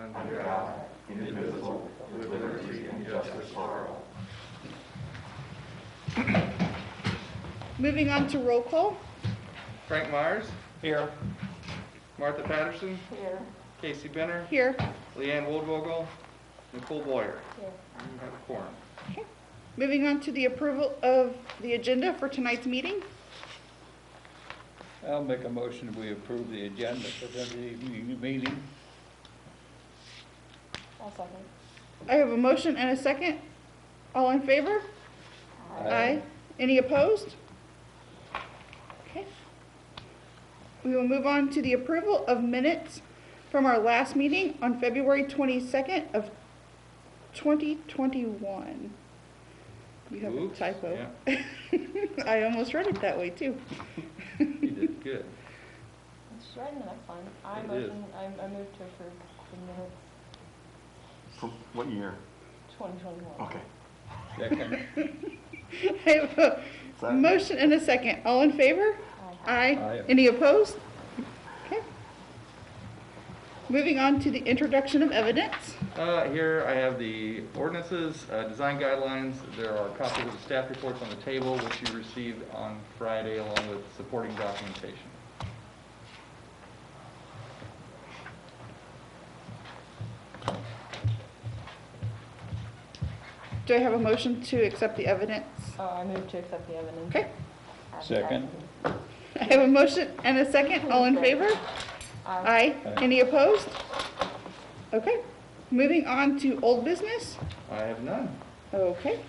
under God, indivisible, with liberty and justice for all. Moving on to roll call. Frank Myers. Here. Martha Patterson. Here. Casey Benner. Here. Leanne Woldvogel. Nicole Boyer. Here. You have a quorum. Okay. Moving on to the approval of the agenda for tonight's meeting. I'll make a motion we approve the agenda for the meeting. I'll second. I have a motion and a second. All in favor? Aye. Any opposed? Okay. We will move on to the approval of minutes from our last meeting on February 22nd of 2021. You have Oops, a typo. yeah. I almost read it that way too. You did good. It's right in the next line. I It move to approve the minutes From what year? 2021. Okay. Second. I have a Second. motion and a second. All in favor? Aye. Aye. Any opposed? Okay. Moving on to the introduction of evidence. Here I have the ordinances, design guidelines. There are copies of the staff reports on the table, which you received on Friday, along with supporting documentation. Do I have a motion to accept the evidence? I move to accept the evidence. Okay. Second. I have a motion and a second. All in favor? Aye. Aye. Any opposed? Okay. Moving on to old business. I have none. Okay.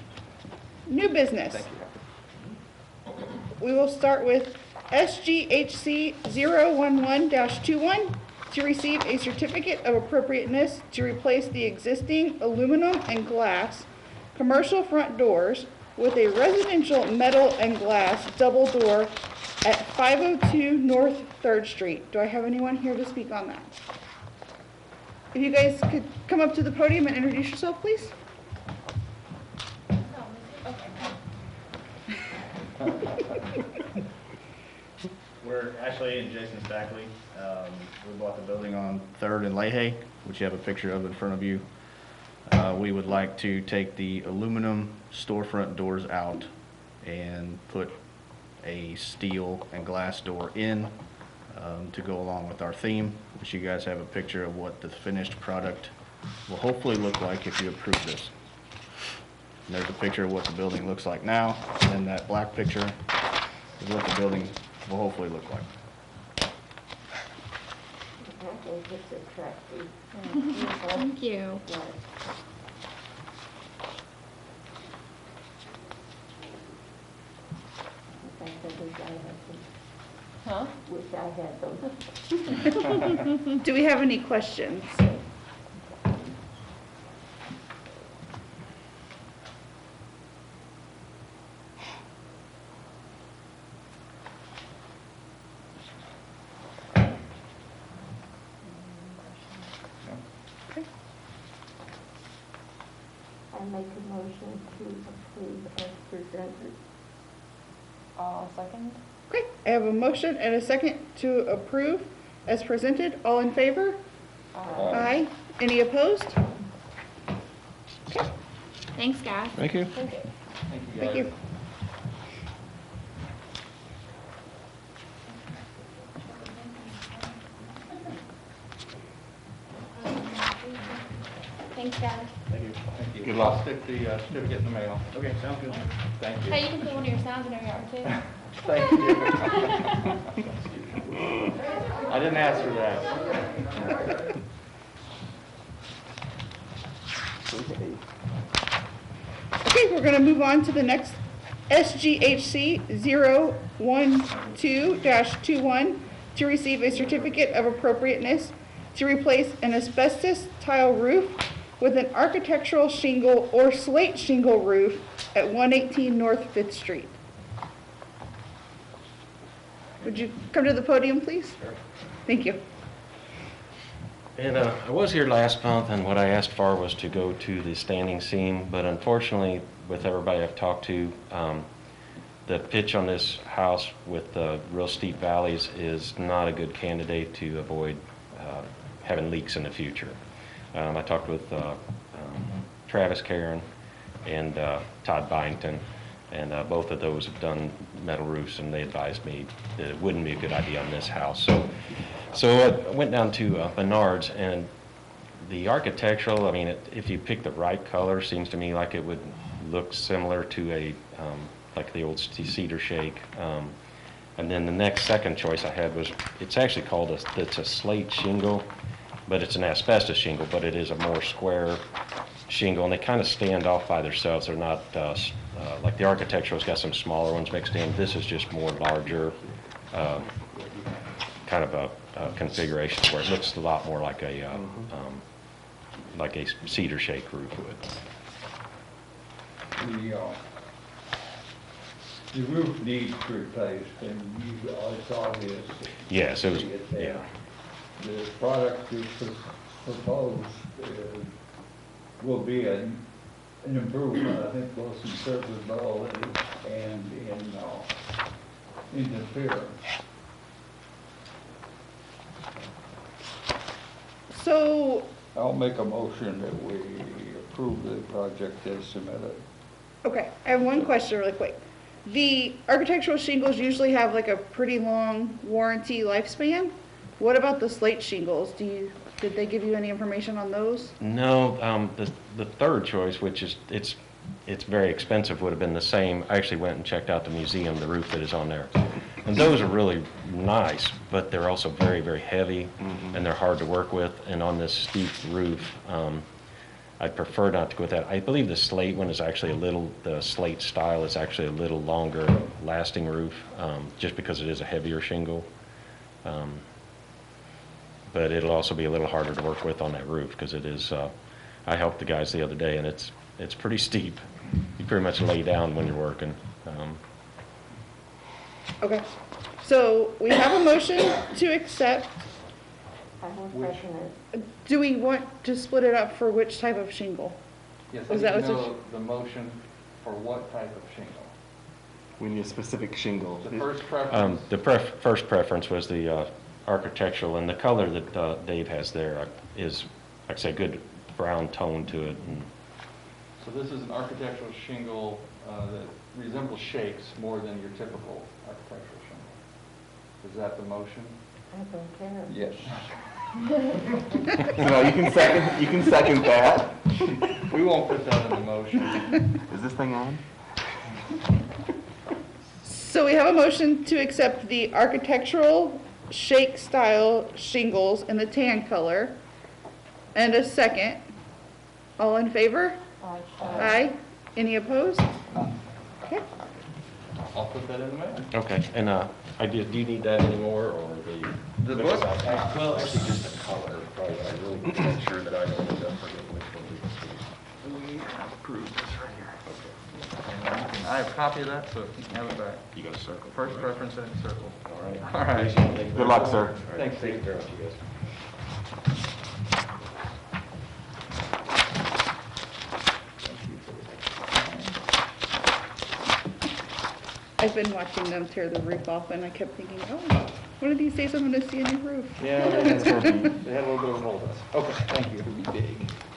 New business. Thank you. We will start with SGHC 011-21 to receive a certificate of appropriateness to replace the existing aluminum and glass commercial front doors with a residential metal and glass double door at 502 North 3rd Street. Do I have anyone here to speak on that? If you guys could come up to the podium and introduce yourself, please. We're Ashley and Jason Stackley. We bought the building on 3rd and Leahy, which you have a picture of in front of you. We would like to take the aluminum storefront doors out and put a steel and glass door in to go along with our theme, which you guys have a picture of what the finished product will hopefully look like if you approve this. And there's a picture of what the building looks like now, and that black picture is what the building will hopefully look like. Thank you. Huh? Wish I had those. Do we have any questions? I make a motion to approve as presented. I'll second. Great. I have a motion and a second to approve as presented. All in favor? Aye. Any opposed? Okay. Thanks, guys. Thank you. Thank you. Thank you. Thanks, guys. Thank you. Thank you. Good luck. I'll stick the certificate in the mail. Okay, sounds good. Thank you. Hey, you can put one of your signs in our yard too. Thank you. I didn't ask for that. Okay, we're going to move on to the next SGHC 012-21 to receive a certificate of appropriateness to replace an asbestos tile roof with an architectural shingle or slate shingle roof at 118 North 5th Street. Would you come to the podium, please? Sure. Thank you. And I was here last month, and what I asked for was to go to the standing seam, but unfortunately, with everybody I've talked to, the pitch on this house with the real steep valleys is not a good candidate to avoid having leaks in the future. I talked with Travis Karen and Todd Byington, and both of those have done metal roofs, and they advised me that it wouldn't be a good idea on this house. So I went down to Menards, and the architectural, I mean, if you pick the right color, seems to me like it would look similar to a like the old cedar shake. And then the second choice I had was, it's actually called it's a slate shingle, but it's an asbestos shingle, but it is a more square shingle, and they kind of stand off by themselves. They're not like the architectural's got some smaller ones mixed in. This is just more larger, kind of a configuration where it looks a lot more like a cedar shake roof would. The roof needs replaced, and it's obvious. Yes, it was, See it yeah. there. The product you proposed will be an improvement, I think, both in serviceability and in interference. So, I'll make a motion that we approve the project as submitted. okay, I have one question really quick. The architectural shingles usually have like a pretty long warranty lifespan. What about the slate shingles? Did they give you any information on those? No, the third choice, which is, it's very expensive, would have been the same. I actually went and checked out the museum, the roof that is on there. And those are really nice, but they're also very, very heavy, and they're hard to work with. And on this steep roof, I prefer not to go with that. I believe the slate one is actually the slate style is actually a little longer lasting roof, just because it is a heavier shingle. But it'll also be a little harder to work with on that roof, because it is, I helped the guys the other day, and it's pretty steep. You pretty much lay down when you're working. Okay, so we have a motion to accept. I will second it. Do we want to split it up for which type of shingle? Yes, Was I that need to what's know the motion for what type of shingle. We need a specific shingle. The first preference, The first preference was the architectural, and the color that Dave has there is, like I say, good brown tone to it. And so this is an architectural shingle that resembles shakes more than your typical architectural shingle. Is that the motion? I don't care. Yes. No, you can second that. We won't put that in the motion. Is this thing on? So we have a motion to accept the architectural shake style shingles in the tan color. And a second. All in favor? Aye. Aye. Any opposed? Okay. I'll put that in the motion. okay, and do you need that anymore, or The book? Well, actually, just the color. Probably, I really need to make sure that I don't end up forgetting which one we Approve this right here. I have a copy of that, so you can have it back. You got a circle. First preference and circle. All right. All right. Good luck, sir. All right. Thanks, Thank you Steve. very much, you guys. I've been watching them tear the roof off, and I kept thinking, oh, one of these days I'm going to see a new roof. Yeah, they had a little bit of a hold us. Okay, thank you.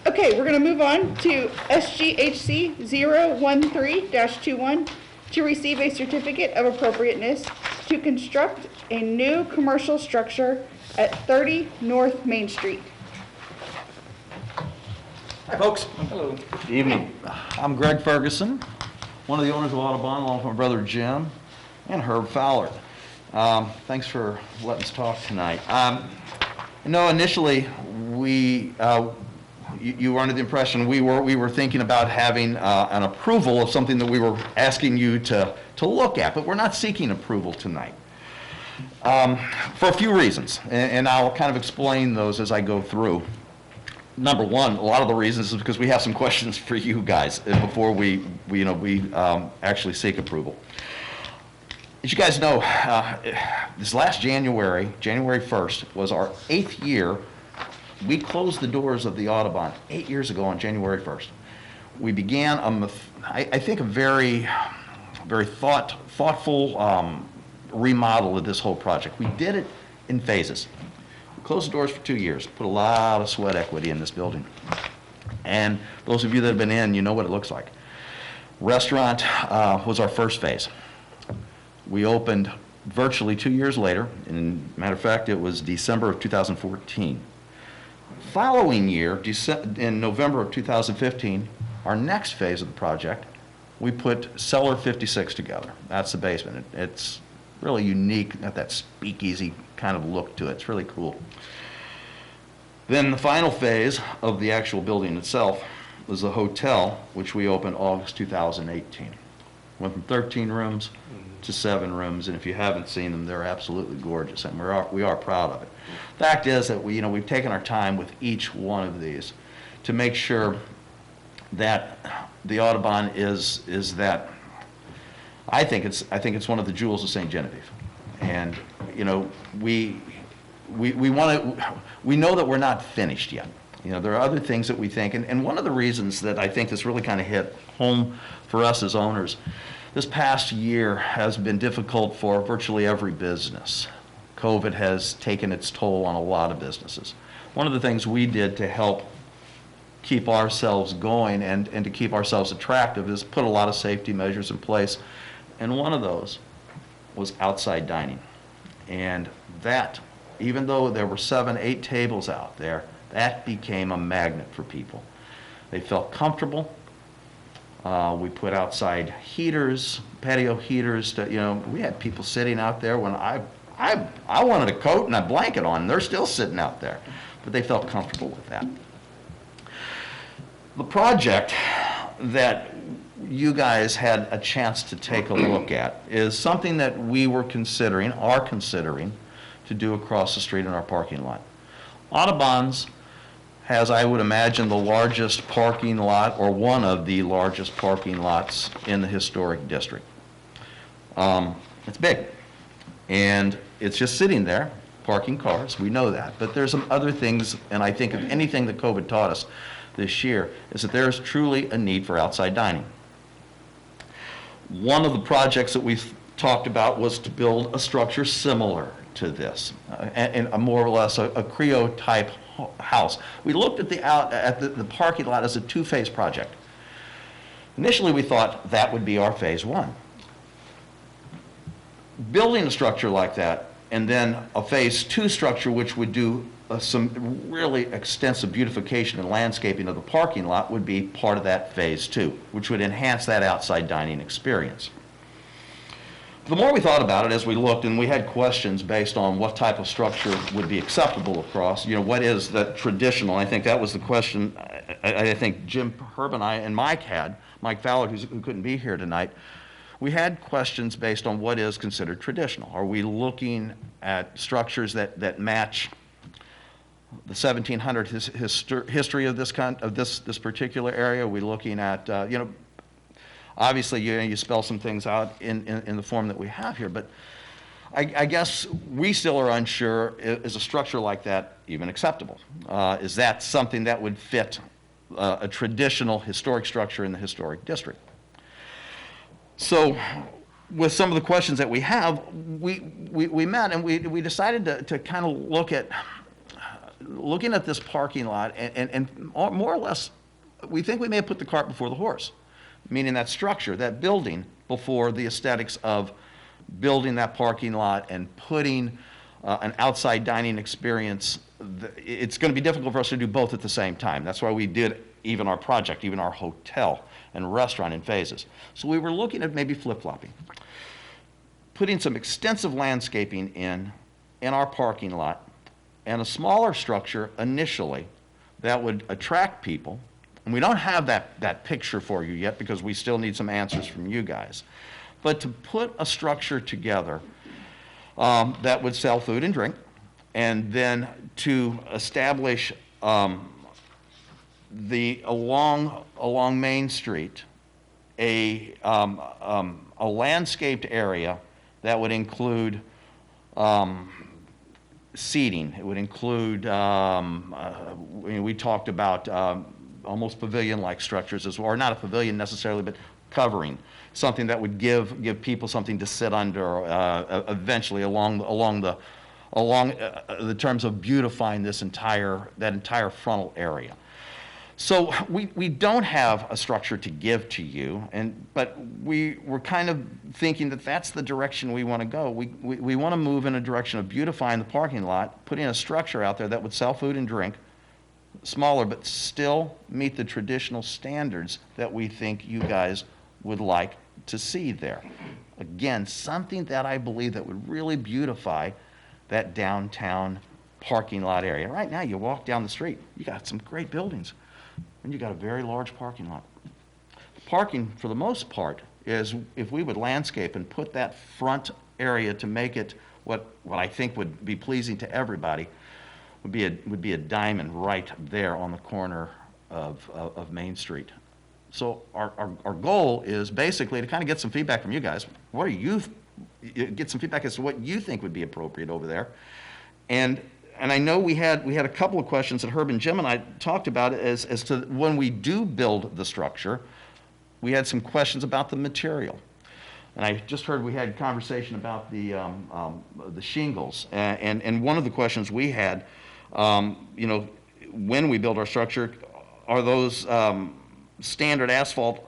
Okay, we're going to move on to SGHC 013-21 to receive a certificate of appropriateness to construct a new commercial structure at 30 North Main Street. Hi, folks. Hello. Evening. I'm Greg Ferguson, one of the owners of Audubon, along with my brother Jim and Herb Fowler. Thanks for letting us talk tonight. Initially, you were under the impression we were thinking about having an approval of something that we were asking you to look at, but we're not seeking approval tonight. For a few reasons, and I'll kind of explain those as I go through. Number one, a lot of the reasons is because we have some questions for you guys before we actually seek approval. As you guys know, this last January 1st, was our 8th year. We closed the doors of the Audubon 8 years ago on January 1st. We began, I think, a very thoughtful remodel of this whole project. We did it in phases. closed the doors for 2 years, put a lot of sweat equity in this building. And those of you that have been in, you know what it looks like. Restaurant was our first phase. We opened virtually 2 years later. And matter of fact, it was December of 2014. Following year, in November of 2015, our next phase of the project, we put Cellar 56 together. That's the basement. It's really unique, got that speakeasy kind of look to it. It's really cool. Then the final phase of the actual building itself was the hotel, which we opened August 2018. Went from 13 rooms to 7 rooms, and if you haven't seen them, they're absolutely gorgeous, and we are proud of it. Fact is that we've taken our time with each one of these to make sure that the Audubon is that. I think it's one of the jewels of St. Genevieve, and we know that we're not finished yet. There are other things that we think, and one of the reasons that I think this really kind of hit home for us as owners, this past year has been difficult for virtually every business. COVID has taken its toll on a lot of businesses. One of the things we did to help keep ourselves going and to keep ourselves attractive is put a lot of safety measures in place, and one of those was outside dining. And that, even though there were 7, 8 tables out there, that became a magnet for people. They felt comfortable. We put outside heaters, patio heaters. We had people sitting out there when I wanted a coat and a blanket on, and they're still sitting out there. But they felt comfortable with that. The project that you guys had a chance to take a look at is something that we are considering to do across the street in our parking lot. Audubon's has, I would imagine, the largest parking lot, or one of the largest parking lots in the historic district. It's big, and it's just sitting there, parking cars, we know that. But there's some other things, and I think if anything that COVID taught us this year is that there is truly a need for outside dining. One of the projects that we talked about was to build a structure similar to this, and a more or less a Creo type house. We looked at the parking lot as a 2-phase project. Initially, we thought that would be our phase 1. Building a structure like that, and then a phase 2 structure which would do some really extensive beautification and landscaping of the parking lot, would be part of that phase 2, which would enhance that outside dining experience. The more we thought about it as we looked, and we had questions based on what type of structure would be acceptable across, what is the traditional? I think that was the question I think Jim Herb and I and Mike had, Mike Fowler, who couldn't be here tonight. We had questions based on what is considered traditional. Are we looking at structures that match the 1700 history of this particular area? Are we looking at, obviously, you spell some things out in the form that we have here, but I guess we still are unsure, is a structure like that even acceptable? Is that something that would fit a traditional historic structure in the historic district? So with some of the questions that we have, we met and we decided to kind of looking at this parking lot and more or less, we think we may have put the cart before the horse. Meaning that structure, that building, before the aesthetics of building that parking lot and putting an outside dining experience. It's going to be difficult for us to do both at the same time. That's why we did even our project, even our hotel and restaurant in phases. So we were looking at maybe flip-flopping, putting some extensive landscaping in our parking lot, and a smaller structure initially that would attract people. And we don't have that picture for you yet because we still need some answers from you guys. But to put a structure together that would sell food and drink, and then to establish along Main Street a landscaped area that would include seating. It would include, we talked about almost pavilion-like structures as well, or not a pavilion necessarily, but covering, something that would give people something to sit under eventually along along the terms of beautifying that entire frontal area. So we don't have a structure to give to you, but we're kind of thinking that that's the direction we want to go. We want to move in a direction of beautifying the parking lot, putting a structure out there that would sell food and drink, smaller, but still meet the traditional standards that we think you guys would like to see there. Again, something that I believe that would really beautify that downtown parking lot area. Right now, you walk down the street, you got some great buildings, and you got a very large parking lot. Parking, for the most part, is if we would landscape and put that front area to make it what I think would be pleasing to everybody, would be a diamond right there on the corner of Main Street. So our goal is basically to kind of get some feedback from you guys. Get some feedback as to what you think would be appropriate over there. And I know we had a couple of questions that Herb and Jim and I talked about as to when we do build the structure, we had some questions about the material. And I just heard we had conversation about the shingles. And one of the questions we had, when we build our structure, are those standard asphalt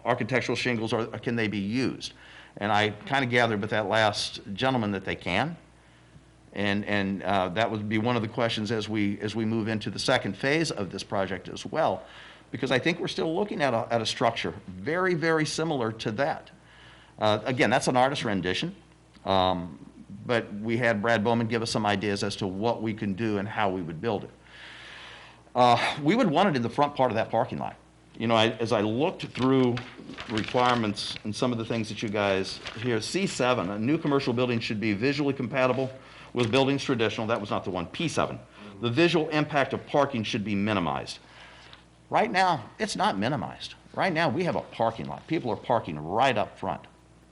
architectural shingles, or can they be used? And I kind of gathered with that last gentleman that they can. And that would be one of the questions as we move into the second phase of this project as well, because I think we're still looking at a structure very, very similar to that. Again, that's an artist rendition, but we had Brad Bowman give us some ideas as to what we can do and how we would build it. We would want it in the front part of that parking lot. As I looked through requirements and some of the things that you guys here, C7, a new commercial building should be visually compatible with buildings traditional. That was not the one. P7, the visual impact of parking should be minimized. Right now, it's not minimized. Right now, we have a parking lot. People are parking right up front.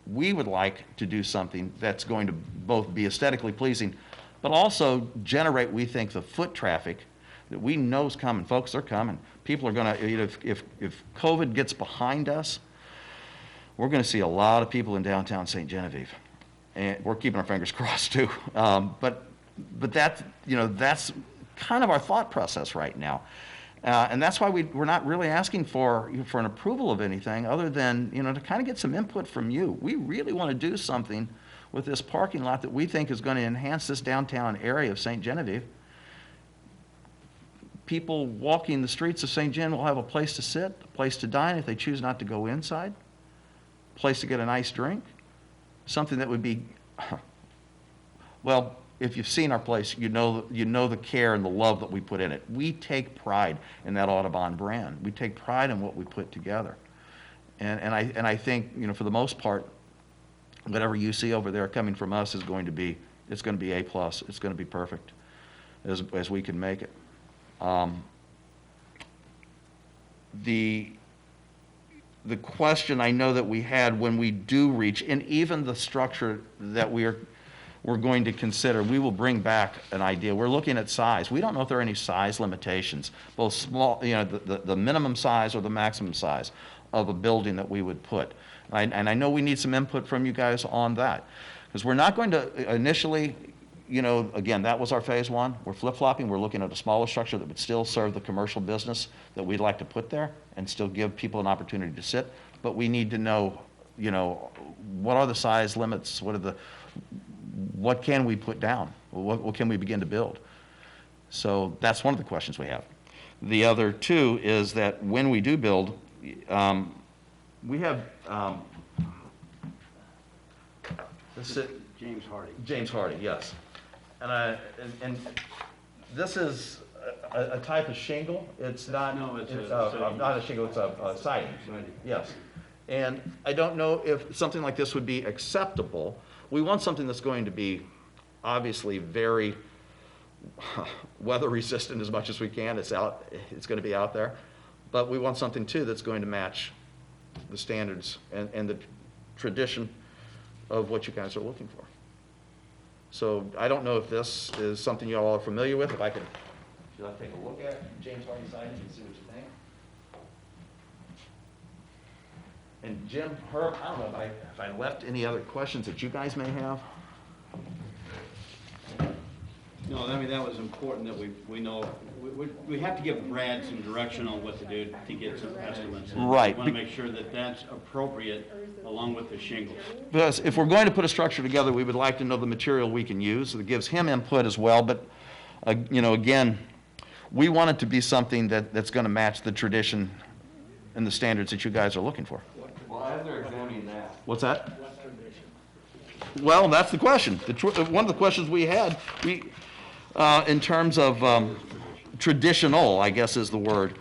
We would like to do something that's going to both be aesthetically pleasing, but also generate, we think, the foot traffic that we know is coming. Folks, they're coming. People are going to, if COVID gets behind us, we're going to see a lot of people in downtown St. Genevieve. And we're keeping our fingers crossed too. But that's kind of our thought process right now. And that's why we're not really asking for an approval of anything other than, to kind of get some input from you. We really want to do something with this parking lot that we think is going to enhance this downtown area of St. Genevieve. People walking the streets of St. Gen will have a place to sit, a place to dine if they choose not to go inside, a place to get a nice drink, something that would be, well, if you've seen our place, you know the care and the love that we put in it. We take pride in that Audubon brand. We take pride in what we put together. And I think, for the most part, whatever you see over there coming from us is going to be, it's going to be A+. It's going to be perfect as we can make it. The question I know that we had when we do reach, and even the structure that we're going to consider, we will bring back an idea. We're looking at size. We don't know if there are any size limitations, both small, the minimum size or the maximum size of a building that we would put. And I know we need some input from you guys on that, because we're not going to initially, again, that was our phase one. We're flip-flopping. We're looking at a smaller structure that would still serve the commercial business that we'd like to put there and still give people an opportunity to sit. But we need to know, what are the size limits? What can we put down? What can we begin to build? So that's one of the questions we have. The other two is that when we do build, we have, James Hardy. James Hardy, yes. And this is a type of shingle. It's not. No, it's not a shingle. It's a siding. Yes. And I don't know if something like this would be acceptable. We want something that's going to be obviously very weather resistant as much as we can. It's going to be out there, but we want something too that's going to match the standards and the tradition of what you guys are looking for. So I don't know if this is something you all are familiar with. If I could, should I take a look at James Hardy siding and see what you think? And Jim, Herb, I don't know if I left any other questions that you guys may have. No, I mean, that was important that we know, we have to give Brad some direction on what to do to get some estimates. And Right. We want to make sure that that's appropriate along with the shingles. Because if we're going to put a structure together, we would like to know the material we can use. It gives him input as well, but, you know, again, we want it to be something that's going to match the tradition and the standards that you guys are looking for. Well, as they're examining that, What's that? Well, that's the question. One of the questions we had, in terms of traditional, I guess is the word,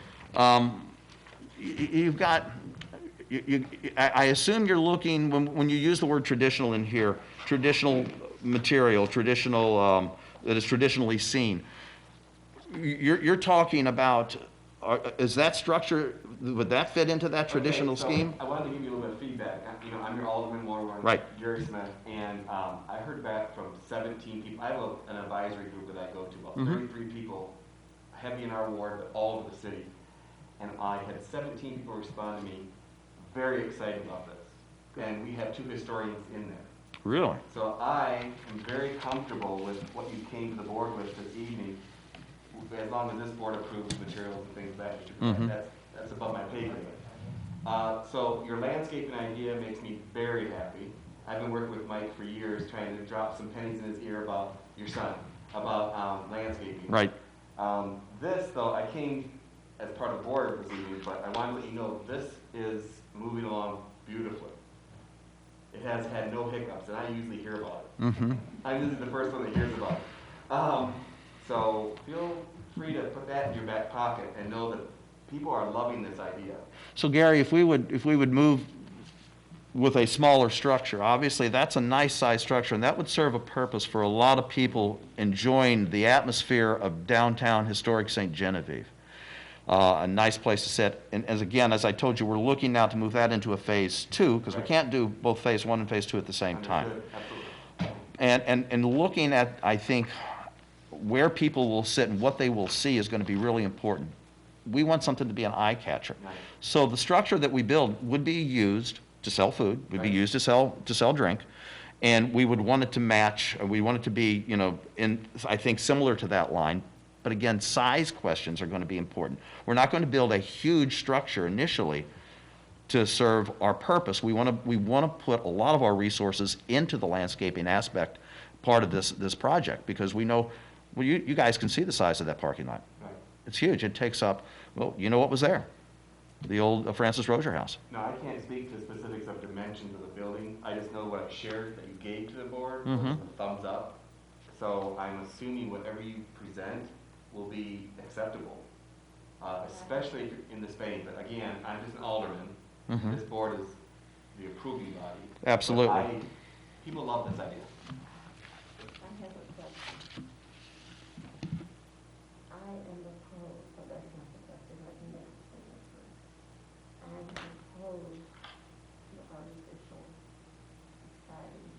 you've got, I assume you're looking, when you use the word traditional in here, traditional material, traditional, that is traditionally seen, you're talking about, is that structure, would that fit into that traditional scheme? I wanted to give you a little bit of feedback. You know, I'm your Alderman Warren, Right. Gary Smith, and I heard back from 17 people. I have an advisory group that I go to, about Mm-hmm. 33 people, heavy in our ward, but all over the city. And I had 17 people respond to me, very excited about this. And we have 2 historians in there. Really? So I am very comfortable with what you came to the board with this evening, as long as this board approves materials and things like that. Mhm. That's above my pay grade. So your landscaping idea makes me very happy. I've been working with Mike for years, trying to drop some pennies in his ear about your son, about landscaping. Right. This, though, I came as part of the board this evening, but I want to let you know this is moving along beautifully. It has had no hiccups, and I usually hear about it. Mm-hmm. This is the first one that hears about it. So feel free to put that in your back pocket and know that people are loving this idea. So Gary, if we would move with a smaller structure, obviously that's a nice size structure, and that would serve a purpose for a lot of people enjoying the atmosphere of downtown historic St. Genevieve. A nice place to sit. And as I told you, we're looking now to move that into a phase 2, because we can't do both phase 1 and phase 2 at the same time. Absolutely. And looking at, I think, where people will sit and what they will see is going to be really important. We want something to be an eye catcher. Nice. So the structure that we build would be used to sell food, would be used to sell drink, and we would want it to match, we want it to be, you know, I think similar to that line. But again, size questions are going to be important. We're not going to build a huge structure initially to serve our purpose. We want to put a lot of our resources into the landscaping aspect part of this project, because we know, well, you guys can see the size of that parking lot. Right. It's huge. It takes up, well, you know what was there? The old Francis Rozier House. Now, I can't speak to the specifics of dimensions of the building. I just know what I shared that you gave to the board was Mhm. a thumbs up. So I'm assuming whatever you present will be acceptable, especially if you're in this vein. But again, I'm just an alderman. Mhm. This board is the approving body. Absolutely. But people love this idea. I have a question. I am opposed, but that's not the question, let me make it first. I am opposed to artificial siding.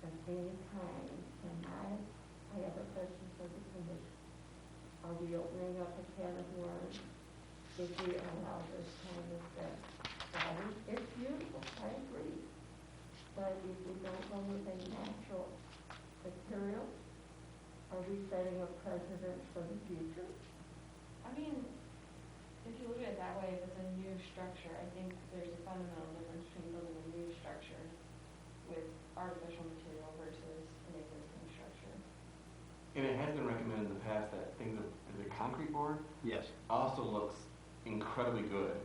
At any time, and I have a question for the commission. Are we opening up a can of worms if we allow this kind of siding? It's beautiful, I agree. But if we don't go with a natural material, are we setting a precedent for the future? I mean, if you look at it that way, if it's a new structure, I think there's a fundamental difference between building a new structure with artificial material versus an existing structure. And it has been recommended in the past that things that the concrete board Yes. also looks incredibly good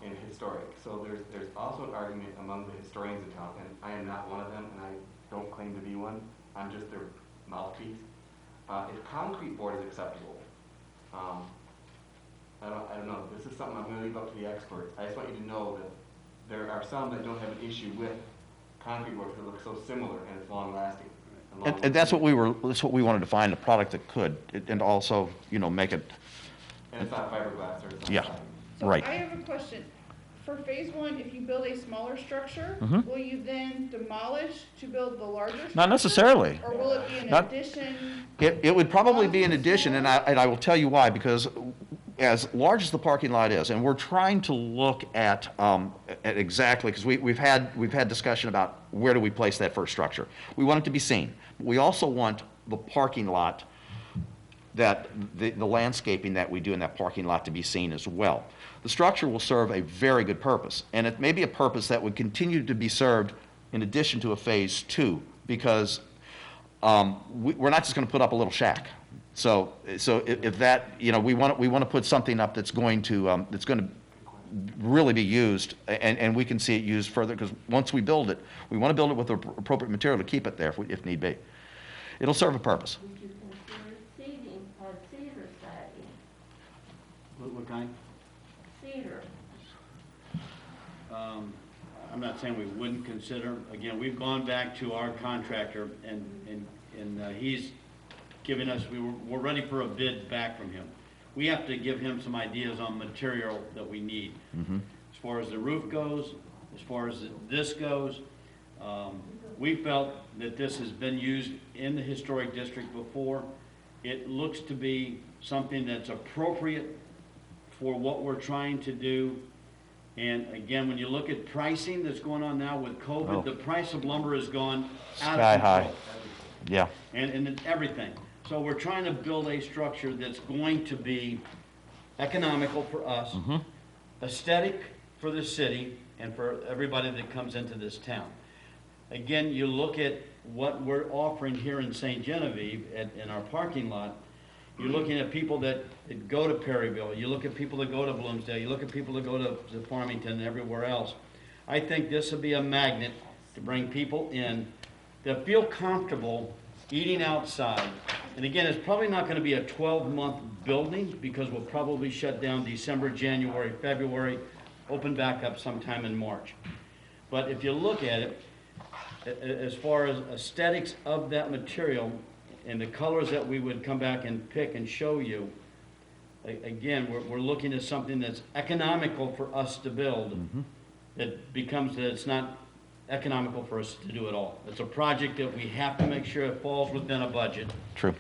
and historic. So there's also an argument among the historians in town, and I am not one of them, and I don't claim to be one. I'm just their mouthpiece. If concrete board is acceptable, I don't know. This is something I'm going to leave up to the experts. I just want you to know that there are some that don't have an issue with concrete board because it looks so similar and it's long lasting. And that's what we wanted to find, a product that could, and also, you know, make it. And it's not fiberglass or something. Yeah. So Right. I have a question. For phase 1, if you build a smaller structure, Mhm. will you then demolish to build the larger structure? Not necessarily. Or will it be an Not- addition? It would probably be an addition, and I will tell you why, because as large as the parking lot is, and we're trying to look at exactly, because we've had discussion about where do we place that first structure. We want it to be seen. We also want the parking lot, that the landscaping that we do in that parking lot to be seen as well. The structure will serve a very good purpose, and it may be a purpose that would continue to be served in addition to a phase 2, because we're not just going to put up a little shack. So if that, we want to put something up that's going to really be used, and we can see it used further, because once we build it, we want to build it with the appropriate material to keep it there if need be. It'll serve a purpose. Would you consider seeding, cedar siding? What kind? Cedar. I'm not saying we wouldn't consider, again, we've gone back to our contractor and he's giving us, we're ready for a bid back from him. We have to give him some ideas on material that we need. As far as the roof goes, as far as this goes, we felt that this has been used in the historic district before. It looks to be something that's appropriate for what we're trying to do. And again, when you look at pricing that's going on now with COVID, the price of lumber has gone out Sky of control. high. Yeah. And everything. So we're trying to build a structure that's going to be economical for us, aesthetic for the city, and for everybody that comes into this town. Again, you look at what we're offering here in St. Genevieve in our parking lot, you're looking at people that go to Perryville, you look at people that go to Bloomsdale, you look at people that go to Farmington and everywhere else. I think this would be a magnet to bring people in that feel comfortable eating outside. And again, it's probably not going to be a 12-month building, because we'll probably shut down December, January, February, open back up sometime in March. But if you look at it, as far as aesthetics of that material and the colors that we would come back and pick and show you, again, we're looking at something that's economical for us to build. That becomes that it's not economical for us to do it all. It's a project that we have to make sure it falls within a budget. True.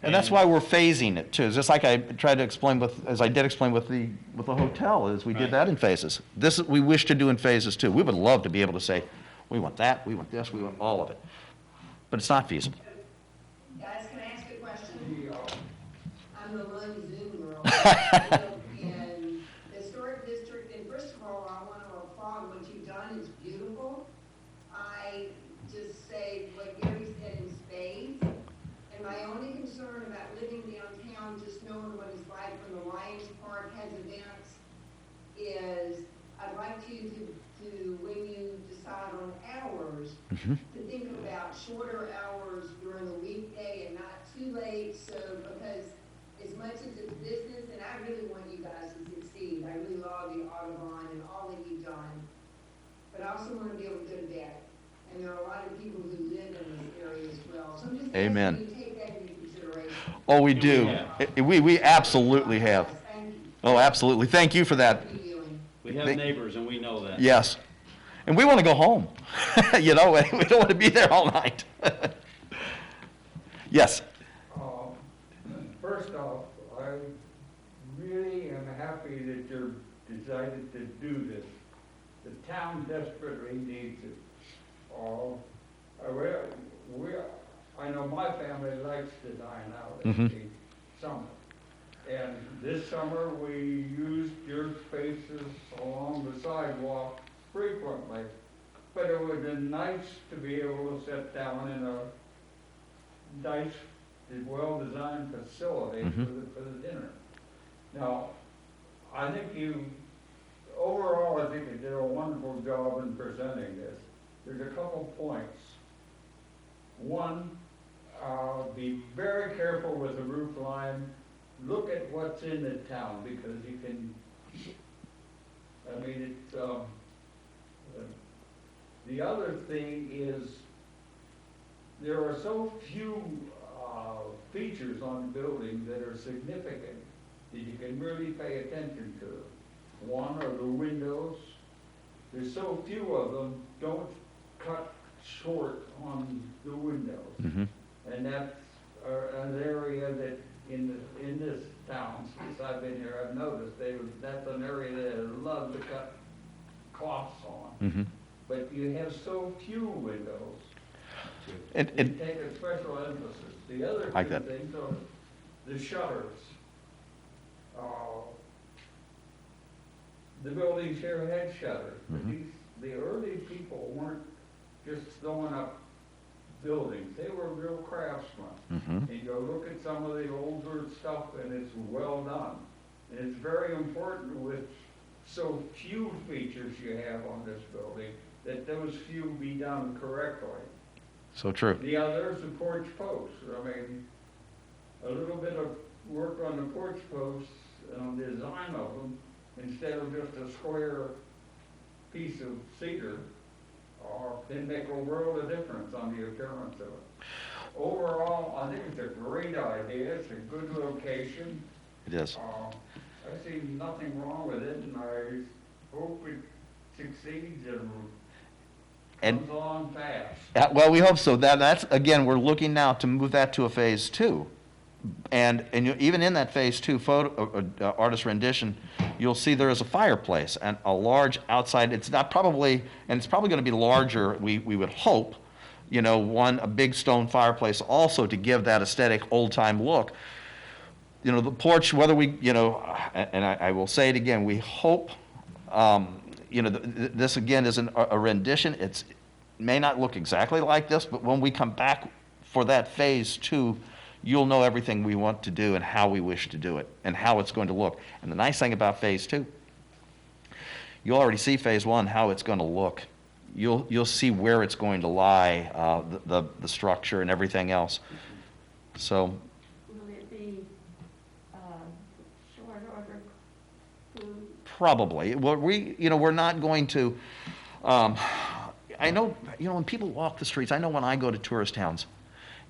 And that's why we're phasing it too. Just like I tried to explain as I did explain with the hotel, is we did that in phases. This we wish to do in phases too. We would love to be able to say, we want that, we want this, we want all of it. But it's not feasible. Guys, can I ask a question? I'm the one Zoom girl in the historic district, and first of all, I want to applaud what you've done. It's beautiful. I just say what Gary said in spades. And my only concern about living downtown, just knowing what it's like when the Lions Park has events, is I'd like you to when you decide on hours, to think about shorter hours during the weekday and not too late. So, because as much as it's business, and I really want you guys to succeed, I really love the Audubon and all that you've done, but I also want to be able to go to bed. And there are a lot of people who live in this area as well. So I'm just Amen. asking you to take that into consideration. Oh, we do. We absolutely have. Thank you. Oh, absolutely. Thank you for that. We have neighbors and we know that. Yes. And we want to go home. We don't want to be there all night. Yes. First off, I really am happy that you're decided to do this. The town desperately needs it. I know my family likes to dine out in the summer. And this summer, we used your spaces along the sidewalk frequently. But it would have been nice to be able to sit down in a nice, well-designed facility for the dinner. Now, I think overall, I think you did a wonderful job in presenting this. There's a couple points. One, be very careful with the roof line. Look at what's in the town, because you can, it's, the other thing is, there are so few features on the building that are significant that you can really pay attention to. One are the windows. There's so few of them, don't cut short on the windows. And that's an area that in this town, since I've been here, I've noticed that's an area that I love to cut cloths on. But you have so few windows. And you take a special emphasis. The other Like two that. things are the shutters. The buildings here had shutters, but the early people weren't just throwing up buildings. They were real craftsmen. And you go look at some of the older stuff and it's well done. And it's very important with so few features you have on this building that those few be done correctly. So true. The others, the porch posts. I mean, a little bit of work on the porch posts and on the design of them, instead of just a square piece of cedar, can make a world of difference on the appearance of it. Overall, I think it's a great idea. It's a good location. It is. I see nothing wrong with it, and I hope it succeeds and comes along fast. Well, we hope so. That's, again, we're looking now to move that to a phase 2. And even in that phase 2 photo, artist rendition, you'll see there is a fireplace and a large outside, it's not probably, and it's probably going to be larger, we would hope, a big stone fireplace also to give that aesthetic old-time look. The porch, whether we, and I will say it again, we hope, this again is a rendition. It may not look exactly like this, but when we come back for that phase 2, you'll know everything we want to do and how we wish to do it and how it's going to look. And the nice thing about phase 2, you'll already see phase 1, how it's going to look. You'll see where it's going to lie, the structure and everything else. So. Will it be short order food? Probably. Well, we're not going to, I know, when people walk the streets, I know when I go to tourist towns,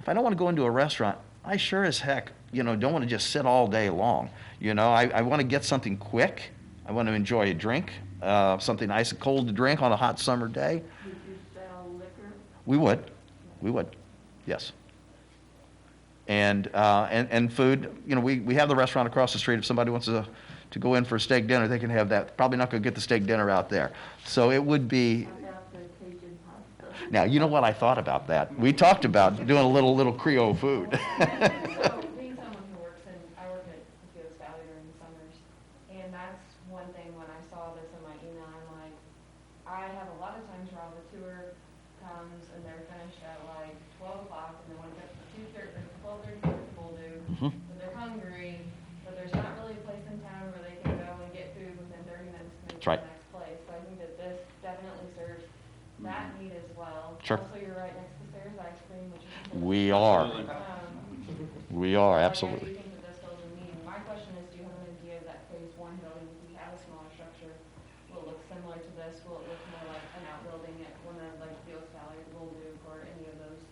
if I don't want to go into a restaurant, I sure as heck, don't want to just sit all day long. I want to get something quick. I want to enjoy a drink, something nice and cold to drink on a hot summer day. Would you sell liquor? We would, yes. And food, we have the restaurant across the street. If somebody wants to go in for a steak dinner, they can have that. Probably not going to get the steak dinner out there. So it would be. How about the Cajun pasta? Now, you know what I thought about that? We talked about doing a little Creole food. So, being someone who works I work at Sghc during the summers, and that's one thing when I saw this in my email, I'm like, I have a lot of times where the tour comes and they're finished at like 12 o'clock, and then when it gets to 12:30, people do, but they're hungry, but there's not really a place in town where they can go and get food within 30 minutes to move to the next place. So I think that this definitely serves that need as well. Sure. Also, you're right next to Sarah's Ice Cream, which is. We are. We are, I absolutely. do think that this fills a need. My question is, do you have an idea of that phase 1 building, if we have a smaller structure, will it look similar to this? Will it look more like an outbuilding at one of like Sghc Valley, Duke, or any of those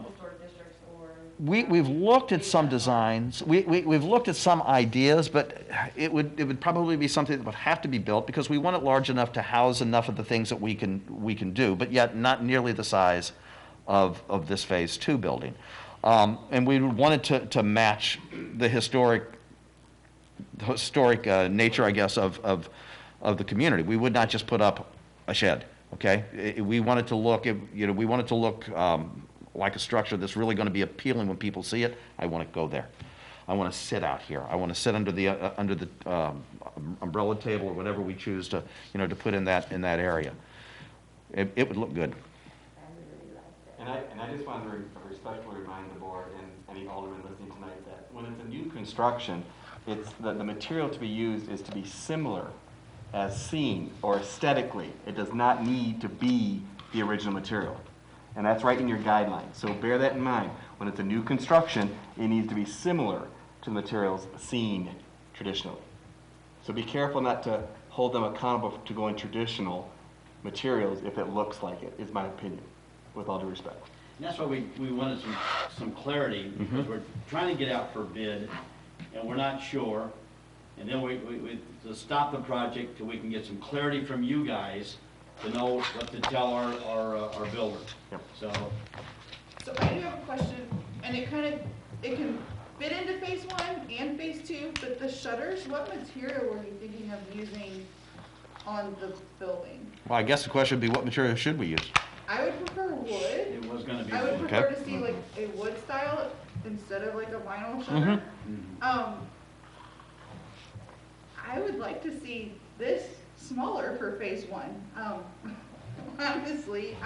historic districts, or? We've looked at some designs. We've looked at some ideas, but it would probably be something that would have to be built because we want it large enough to house enough of the things that we can do, but yet not nearly the size of this phase 2 building. And we wanted to match the historic nature, I guess, of the community. We would not just put up a shed. Okay, we wanted to look. We wanted to look like a structure that's really going to be appealing when people see it. I want to go there. I want to sit out here. I want to sit under the umbrella table or whatever we choose to put in that area. It would look good. And I just wanted to respectfully remind the board and any alderman listening tonight that when it's a new construction, it's the material to be used is to be similar as seen or aesthetically. It does not need to be the original material. And that's right in your guidelines. So bear that in mind. When it's a new construction, it needs to be similar to the materials seen traditionally. So be careful not to hold them accountable to going traditional materials if it looks like it, is my opinion, with all due respect. And that's why we wanted some clarity, because we're trying to get out for bid, and we're not sure. And then we to stop the project till we can get some clarity from you guys to know what to tell our builder. Yep. So I do have a question, and it can fit into phase 1 and phase 2, but the shutters, what material were you thinking of using on the building? Well, I guess the question would be, what material should we use? I would prefer wood. It was gonna be I would wood. prefer to see like a wood style instead of like a vinyl shutter. I would like to see this smaller for phase one, honestly,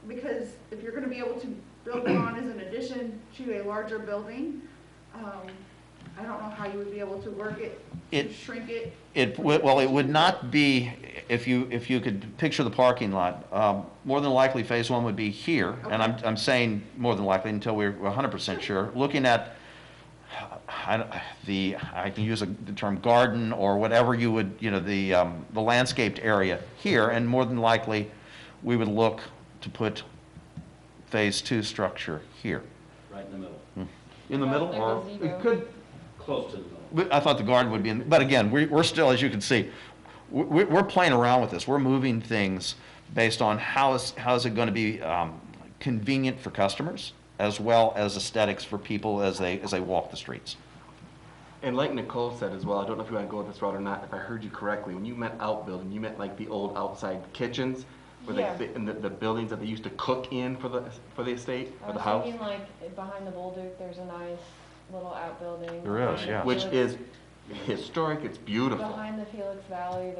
because if you're gonna be able to build it on as an addition to a larger building, I don't know how you would be able to work it, to shrink it. Well, it would not be, if you could picture the parking lot, more than likely phase one would be here. And I'm saying more than likely until we're 100% sure. Looking at I can use the term garden or whatever you would, the landscaped area here, and more than likely, we would look to put phase two structure here. Right in the middle, In the middle, or it could, close to the middle. I thought the garden would be in, but again, we're still, as you can see, we're playing around with this. We're moving things based on how is it going to be convenient for customers, as well as aesthetics for people as they walk the streets. And like Nicole said as well, I don't know if you want to go this route or not, if I heard you correctly, when you meant outbuilding, you meant like the old outside kitchens, where Yeah. in the buildings that they used to cook in for the estate, I or the was house? thinking like behind the Bolduc, there's a nice little outbuilding. There is, yeah. Which is historic, it's beautiful. Behind the Felix Valley,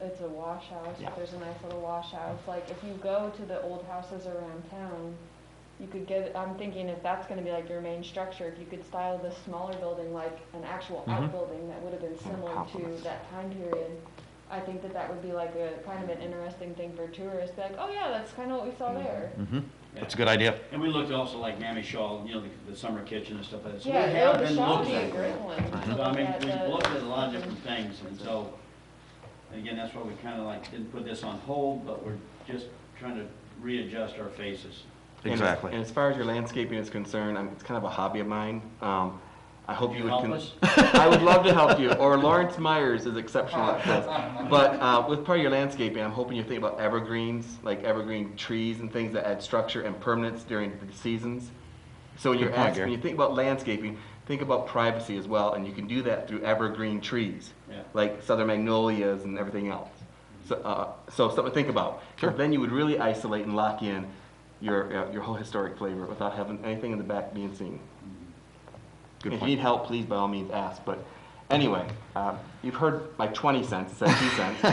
it's a wash house. Yeah. There's a nice little wash house. Like if you go to the old houses around town, you could I'm thinking if that's gonna be like your main structure, if you could style this smaller building like an actual outbuilding that would have been similar to that time period, I think that would be like a kind of an interesting thing for tourists. Be like, oh yeah, that's kind of what we saw there. That's a good idea. And we looked also like Mammy Shaw, the summer kitchen and stuff like that. So Yeah, we have the been shop would looking be a at great that. one. So I mean, Look we've at looked at a lot of different things, and so, again, that's why we kind of like didn't put this on hold, but we're just trying to readjust our faces. Exactly. And as far as your landscaping is concerned, it's kind of a hobby of mine. I hope Can you you would. help us? I would love to help you. Or Lawrence Myers is exceptional at this. But with part of your landscaping, I'm hoping you think about evergreens, like evergreen trees and things that add structure and permanence during the seasons. So when Good point, Gary. when you think about landscaping, think about privacy as well, and you can do that through evergreen trees, Yeah. like southern magnolias and everything else. So something to think about. Sure. Then you would really isolate and lock in your whole historic flavor without having anything in the back being seen. Good If point. you need help, please by all means ask. But anyway, you've heard my 20 cents instead of 2 cents.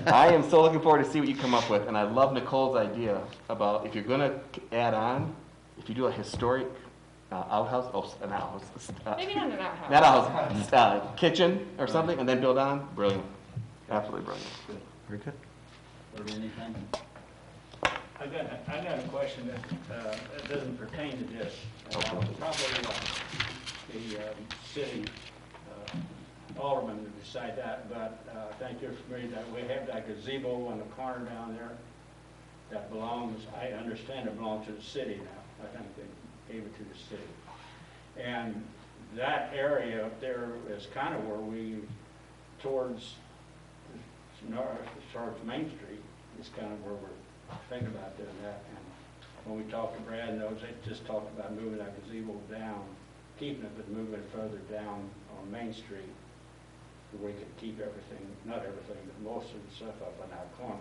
I am so looking forward to see what you come up with, and I love Nicole's idea about if you're going to add on, if you do a historic outhouse, an outhouse, Maybe not an outhouse. not outhouse, kitchen or something, and then build on. Brilliant, absolutely brilliant. Very good. Or anything? I got a question that doesn't pertain to this. Probably the city alderman to decide that, but I think you're familiar that we have that gazebo in the corner down there that belongs, I understand it belongs to the city now. I think they gave it to the city. And that area up there is kind of where towards Main Street is kind of where we're thinking about doing that. And when we talked to Brad, they just talked about moving that gazebo down, keeping it, but moving it further down on Main Street where we could keep everything, not everything, but most of the stuff up in that corner.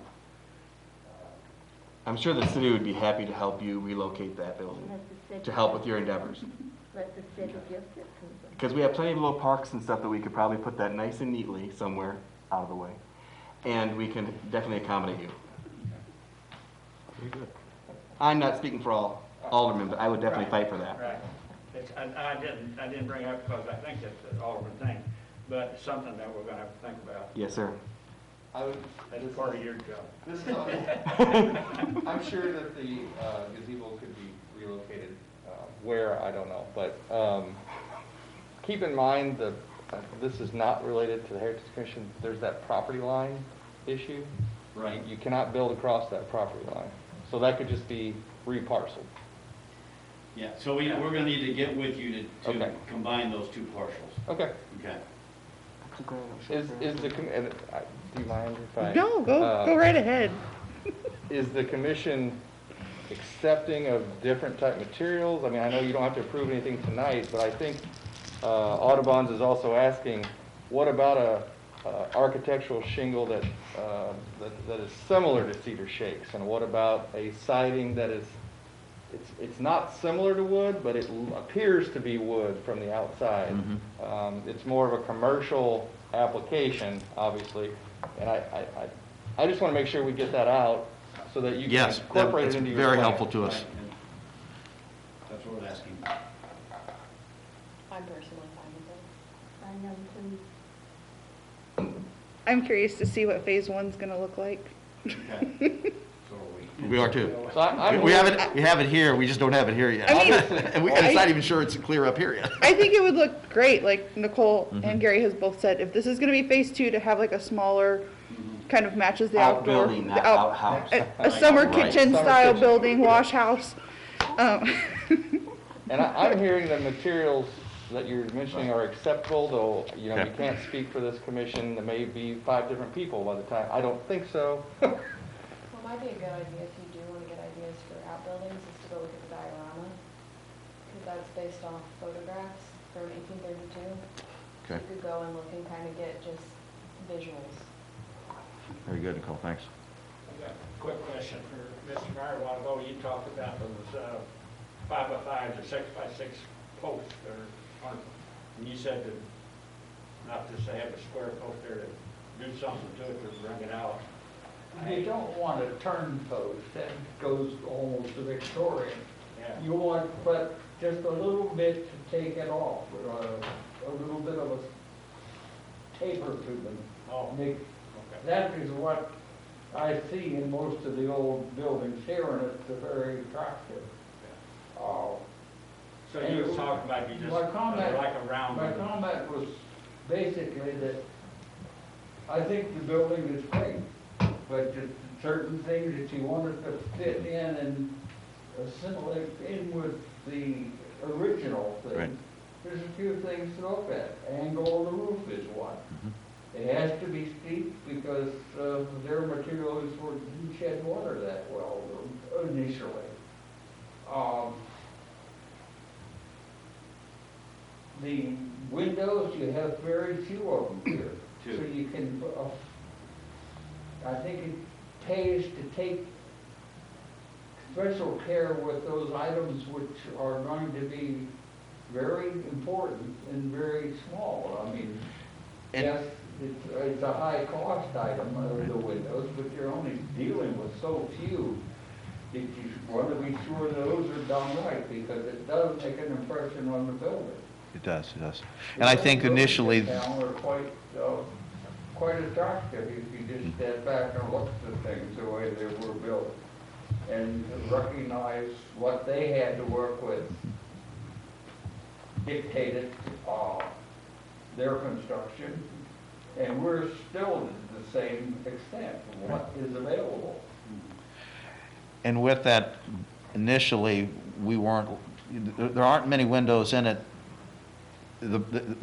I'm sure the city would be happy to help you relocate that building, to help with your endeavors. Let the city gift it to them. Because we have plenty of little parks and stuff that we could probably put that nice and neatly somewhere out of the way. And we can definitely accommodate you. Very good. I'm not speaking for all aldermen, but I would definitely fight for that. Right. I didn't bring it up because I think that's an alderman thing, but it's something that we're gonna have to think about. Yes, sir. That's part of your job. I'm sure that the gazebo could be relocated where, I don't know, but keep in mind that this is not related to the Heritage Commission. There's that property line issue. Right. You cannot build across that property line. So that could just be reparceled. Yeah, so we're gonna need to get with you to Okay. combine those two parcels. Okay. Okay. Is the, do you mind if I? No, go right ahead. Is the commission accepting of different type materials? I mean, I know you don't have to approve anything tonight, but I think Audubon's is also asking, what about architectural shingle that is similar to cedar shakes? And what about a siding that is, it's not similar to wood, but it appears to be wood from the outside? It's more of a commercial application, obviously, and I just want to make sure we get that out so that you can Yes, incorporate that's it into your very plan. helpful to us. Right, and that's what we're asking. I'm personally fine with it. I know too. I'm curious to see what phase one's gonna look like. So are we. We are too. So I'm We have it here, we just don't have it here yet. I mean, And it's not even sure it's clear up here yet. I think it would look great, like Nicole and Gary has both said, if this is gonna be phase two, to have like a smaller, kind of matches the outdoor. Outbuilding, not the out- outhouse. A summer Right. kitchen Summer style kitchen. building, wash house. And I'm hearing the materials that you're mentioning are acceptable, though, you know, you Okay. can't speak for this commission. There may be 5 different people by the time. I don't think so. Well, it might be a good idea if you do want to get ideas for outbuildings, is to go look at the diorama, because that's based off photographs from 1832. Okay. You could go and look and kind of get just visuals. Very good, Nicole, thanks. I've got a quick question for Mr. Meyer. A while ago, you talked about those 5x5s or 6x6 posts and you said that not just to have a square post there, to do something to it to bring it out. You don't want a turn post, that goes almost to Victorian. Yeah. You want, but just a little bit to take it off, a little bit of a taper to them. Oh, Make- okay. That is what I see in most of the old buildings here, and it's very attractive. So you was talking about you just, My comment- like a round. My comment was basically that I think the building is great, but just certain things that you want it to fit in and assimilate in with the original thing. Right. There's a few things to look at. Angle of the roof is one. It has to be steep because their materials didn't shed water that well initially. The windows, you have very few of them here. So you can, I think it pays to take special care with those items which are going to be very important and very small. I mean, yes, it's a high cost item, the windows, but you're only dealing with so few that you want to be sure those are done right, because it does make an impression on the building. It does, it does. And I think initially, Down are quite attractive if you just stand back and look at the things the way they were built and recognize what they had to work with dictated their construction, and we're still to the same extent what is available. and with that, initially, we weren't, there aren't many windows in it.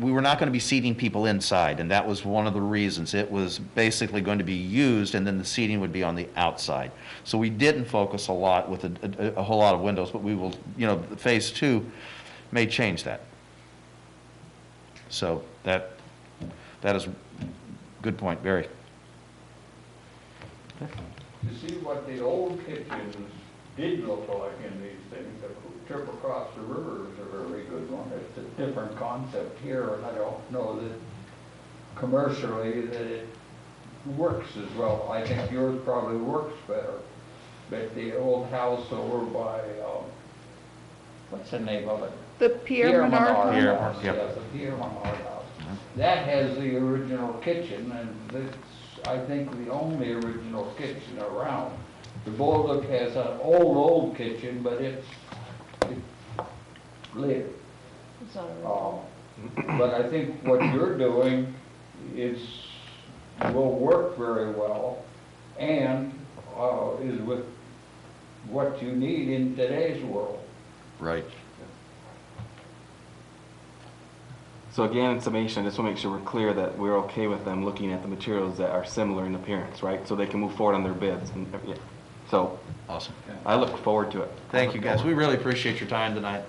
We were not going to be seating people inside, and that was one of the reasons. It was basically going to be used, and then the seating would be on the outside. So we didn't focus a lot with a whole lot of windows, but we will, you know, phase 2 may change that. So that is a good point, Barry. To see what the old kitchens did look like in these things, the trip across the river is a very good one. It's a different concept here, and I don't know that commercially that it works as well. I think yours probably works better. But the old house over by, what's the name of it? The Pierre Menard home. Pierre, House, yep. yes, the Pierre Menard house. That has the original kitchen, and it's, I think, the only original kitchen around. The Bullock has an old kitchen, but it's lived. It's not a But I think what you're doing will work very well, and is with what you need in today's world. Right. So again, in summation, I just want to make sure we're clear that we're okay with them looking at the materials that are similar in appearance, right? So they can move forward on their bids. And, yeah. So Awesome. I look forward to it. Thank you, guys. We really appreciate your time tonight.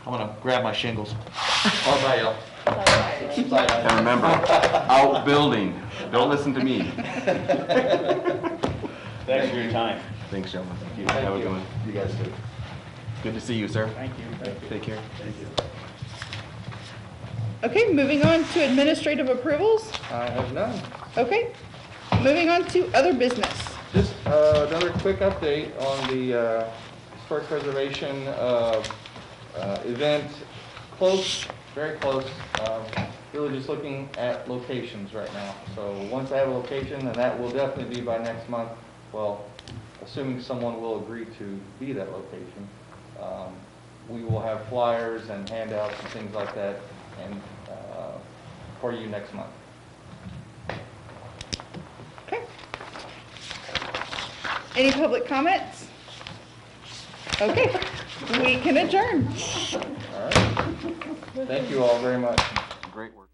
I'm gonna grab my shingles. Or my, And remember, outbuilding, don't listen to me. Thanks for your time. Thanks, gentlemen. Thank you. Have a good one. You guys too. Good to see you, sir. Thank you. Thank you. Take care. Thank you. Okay, moving on to administrative approvals. I have none. Okay, moving on to other business. Just another quick update on the historic preservation event. Close, very close. Really just looking at locations right now. So once I have a location, and that will definitely be by next month, well, assuming someone will agree to be that location, we will have flyers and handouts and things like that and for you next month. Okay. Any public comments? Okay, we can adjourn. All right. Thank you all very much. Great work.